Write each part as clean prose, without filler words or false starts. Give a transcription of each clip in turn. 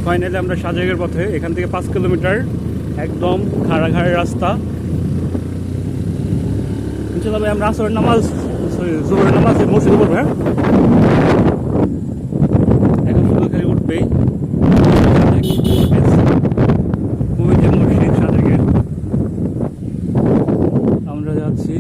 Finally আমরা সাজেকের পথে, এখান থেকে 5 কিলোমিটার একদম খাড়া রাস্তা। ইনশাআল্লাহ ভাই আমরা আসরের নামাজ জোহরের নামাজ মসজিদে পড়বো। হ্যাঁ, এখন শুধু খালি উঠবেই মসজিদ সাজেকের। আমরা যাচ্ছি।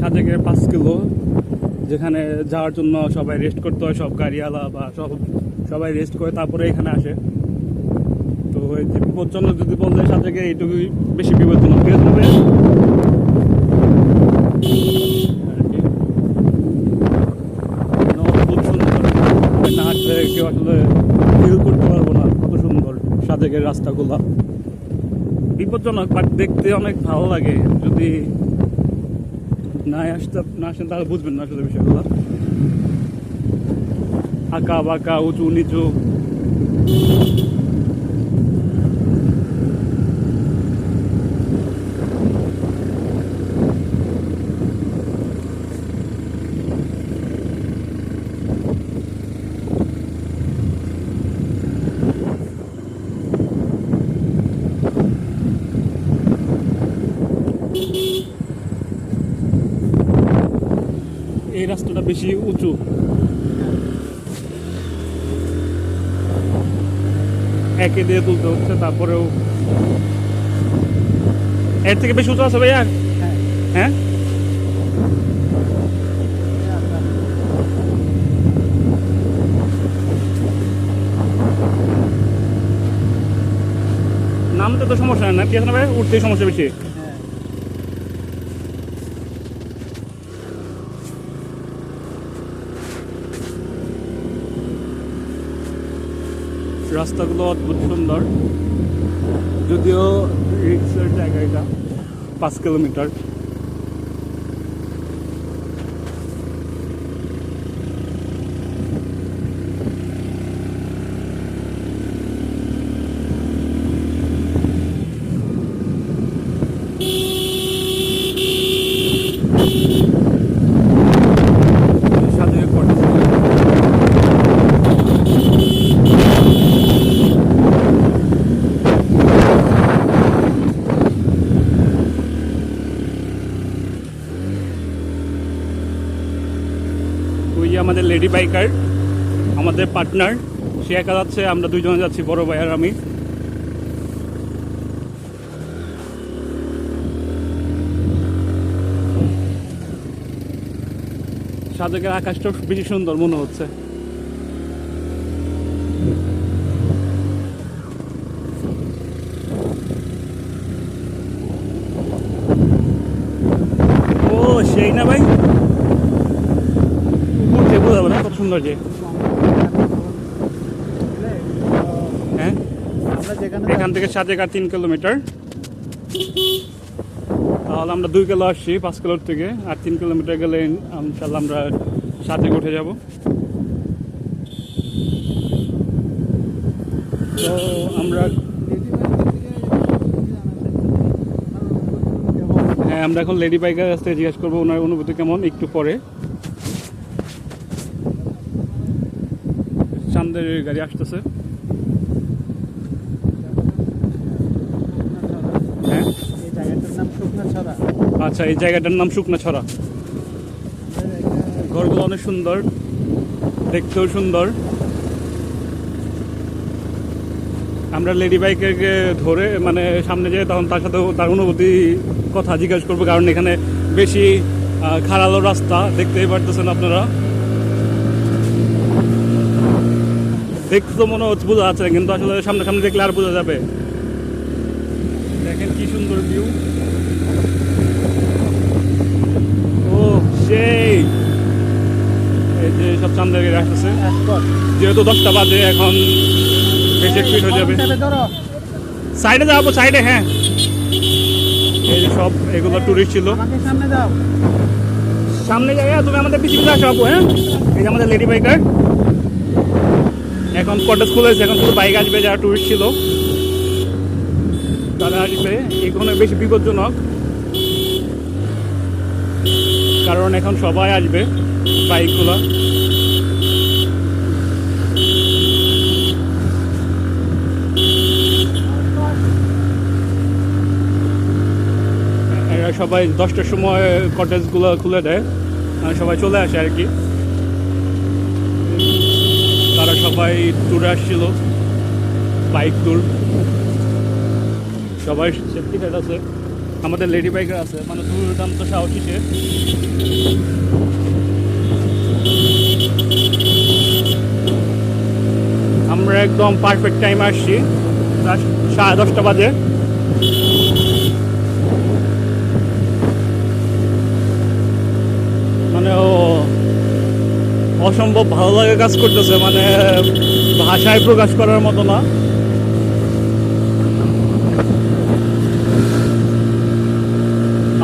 সাজেকের 5 কিলো, যেখানে যাওয়ার জন্য সবাই রেস্ট করতে হয়, সব গাড়িওয়ালা বা সবাই রেস্ট করে তারপরে এখানে আসে। তো এই যে বিপজ্জনক যদি বলতে সাজেকে এইটুকুই বেশি বিপজ্জনক। ঠিক আছে, খুব সুন্দর, না হাঁটলে কেউ আসলে ফিল করতে পারবো না কত সুন্দর সাজেকের রাস্তাগুলো। বিপজ্জনক বাট দেখতে অনেক ভালো লাগে। যদি না আসেন তাহলে বুঝবেন না আসলে বিষয়গুলো। আঁকা বাঁকা, উঁচু নিচু। এই রাস্তাটা বেশি উঁচু। একে দিয়ে তুলতে হচ্ছে, তারপরেও এর থেকে বেশি উঁচু আছে ভাইয়া। হ্যাঁ, নামতে তো সমস্যা না, ঠিক আছে না ভাই, উঠতেই সমস্যা বেশি। রাস্তাগুলো অদ্ভুত সুন্দর, যদিও রিক্সের জায়গা এটা। 5 কিলোমিটার। আমাদের লেডি বাইকার, আমাদের পার্টনার, সে একা যাচ্ছে, আমরা দুইজনে যাচ্ছি, বড় ভাই আর আমি। সাজেকের আকাশটা বেশি সুন্দর মনে হচ্ছে। ও সেই না ভাই, বোঝাবো না কত সুন্দর যে। হ্যাঁ, এখান থেকে সাজেক আর 3 কিলোমিটার। তাহলে আমরা 2 কিলো আসছি 5 কিলোর থেকে, আর 3 কিলোমিটার গেলে ইনশাল্লাহ আমরা সাজেক উঠে যাব। তো আমরা আমরা এখন লেডি বাইকের কাছ থেকে জিজ্ঞেস করবো ওনার অনুভূতি কেমন একটু পরে। চাঁদের গাড়ি আসতেছে। হ্যাঁ, আচ্ছা, এই জায়গাটার নাম শুকনাছড়া। ঘরগুলো অনেক সুন্দর, দেখতেও সুন্দর। আমরা লেডি বাইকে ধরে মানে সামনে যেয়ে তখন তার সাথে তার অনুভূতি কথা জিজ্ঞাসা করবো, কারণ এখানে বেশি খারালো রাস্তা, দেখতেই পারতেছেন আপনারা। দেখতে তো মনে হচ্ছে বোঝা যাচ্ছে, কিন্তু আসলে সামনে দেখলে আর বোঝা যাবে। দেখেন কি সুন্দর ভিউ। ও সেই, এই যে সব চান্দের গাড়ি আসতেছে, যেহেতু 10টা বাজে, এখন বেশি স্পিড হয়ে যাবে। সাইডে যাবো, সাইডে। হ্যাঁ, সব এগুলো টুরিস্ট ছিল। সামনে যাও, সামনে জায়গা তুমি আমাদের পিছিয়ে আসো আপু। হ্যাঁ, এই যে আমাদের লেডি বাইকার এখন কটেজ খুলেছে, এখন শুধু বাইক আসবে যারা টুরিস্ট ছিল তারা আসবে। এখানে বেশি বিপজ্জনক, কারণ এখন সবাই আসবে বাইকগুলো। এরা সবাই 10টার সময় কটেজগুলো খুলে দেয়, আর সবাই চলে আসে আর কি। তারা সবাই ট্যুরে আসছিল, বাইক ট্যুর। সবাই সেফটি হেড আছে, আমাদের লেডি বাইকার আছে, মানে দুর্দান্ত সাহসী সে। আমরা একদম পারফেক্ট টাইমে আসছি, 10:30 বাজে। মানে অসম্ভব ভালো লাগে কাজ করতেছে, মানে ভাষায় প্রকাশ করার মতো না।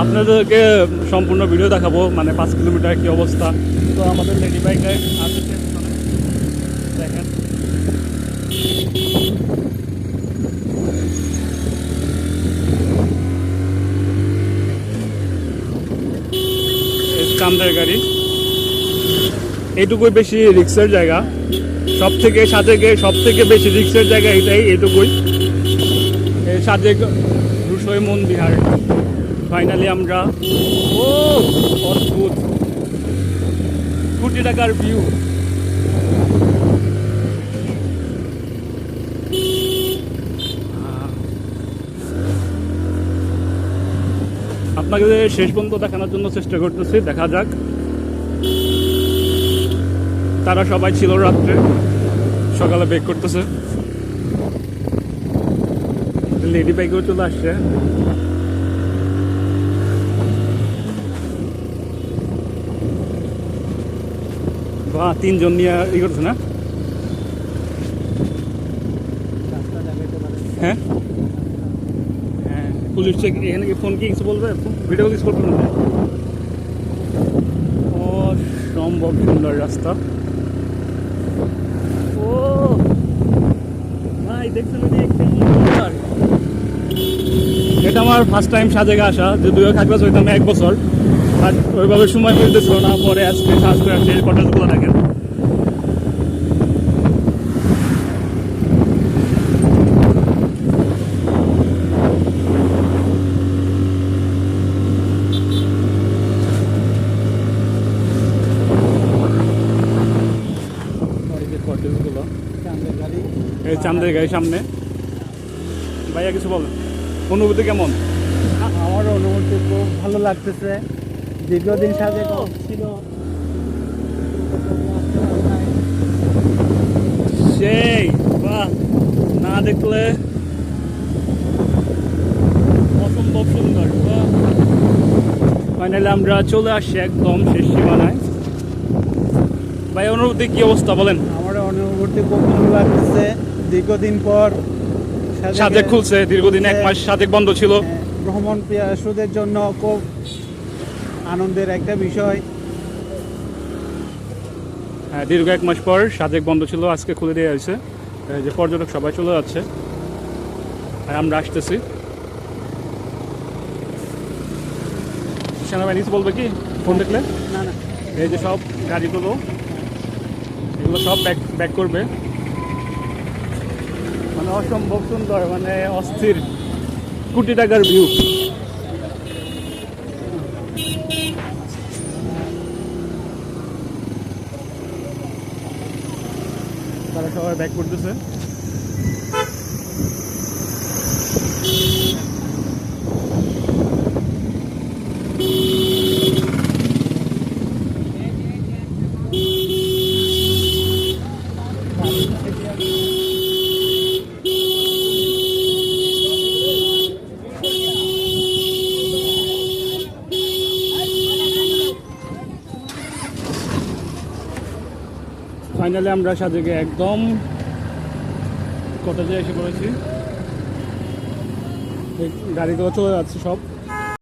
আপনাদেরকে সম্পূর্ণ ভিডিও দেখাবো, মানে 5 কিলোমিটার কি অবস্থা। তো আমাদের লেডি বাইকে আছে দেখেন, চান্দের গাড়ি। এইটুকুই বেশি রিক্সের জায়গা, সব থেকে সাজেকে সব থেকে বেশি রিক্সের জায়গা এটাই, এইটুকুই। সাজেক রুশোয় মন্দির। ফাইনালি আমরা, ও অদ্ভুত, কোটি টাকার ভিউ। আপনাকে শেষ পর্যন্ত দেখানোর জন্য চেষ্টা করতেছি, দেখা যাক। তারা সবাই ছিল রাত্রে, সকালে বেক করতেছে। লেডি বাইকেও চলে আসছে। বা 3 জন নিয়ে ই করছে না। হ্যাঁ হ্যাঁ, পুলিশ চেক। এখানে কি ফোন কি কিছু বলবে, ভিডিও কিছু করবে না। অসম্ভব সুন্দর রাস্তা। ও ভাই দেখছেন, এটা আমার ফার্স্ট টাইম সাজেকে আসা। যদিও খাগড়াছ হইতাম 1 বছর, আর ওইভাবে সময় মিলতেছিল না। পরে আজকে সাজ করে আসছে, কটেজগুলো দেখেন। কটেজগুলো, এই চান্দের গাড়ির সামনে। ভাইয়া কিছু বলেন, অনুভূতি কেমন? আমার অনুভূতি খুব ভালো লাগতেছে। দীর্ঘদিন সাথে ছিল, সেই বাহ, না দেখলে অসম্ভব সুন্দর। ফাইনালি আমরা চলে আসছি একদম শেষ সীমানায়। ভাই অনুভূতি কি অবস্থা বলেন? আমার অনুভূতি খুব ভালো লাগতেছে। দীর্ঘদিন পর সাজেক খুলছে, দীর্ঘদিন 1 মাস সাজেক বন্ধ ছিল। ভ্রমণ পিয়াসুদের জন্য খুব আনন্দের একটা বিষয়। হ্যাঁ, দীর্ঘ 1 মাস পর সাজেক বন্ধ ছিল, আজকে খুলে দেওয়া হয়েছে। যে পর্যটক সবাই চলে যাচ্ছে, আর আমরা আসতেছি। সেনাবাহিনী কিছু বলবে কি ফোন দেখলে? না না, এই যে সব গাড়িগুলো, এগুলো সব ব্যাক করবে। মানে অসম্ভব সুন্দর, মানে অস্থির, কোটি টাকার ভিউ। তারা সবাই ব্যাক করতেছে। ফাইনালি আমরা সাজেকে একদম কটেজে এসে পড়েছি। গাড়িগুলো চলে যাচ্ছে সব।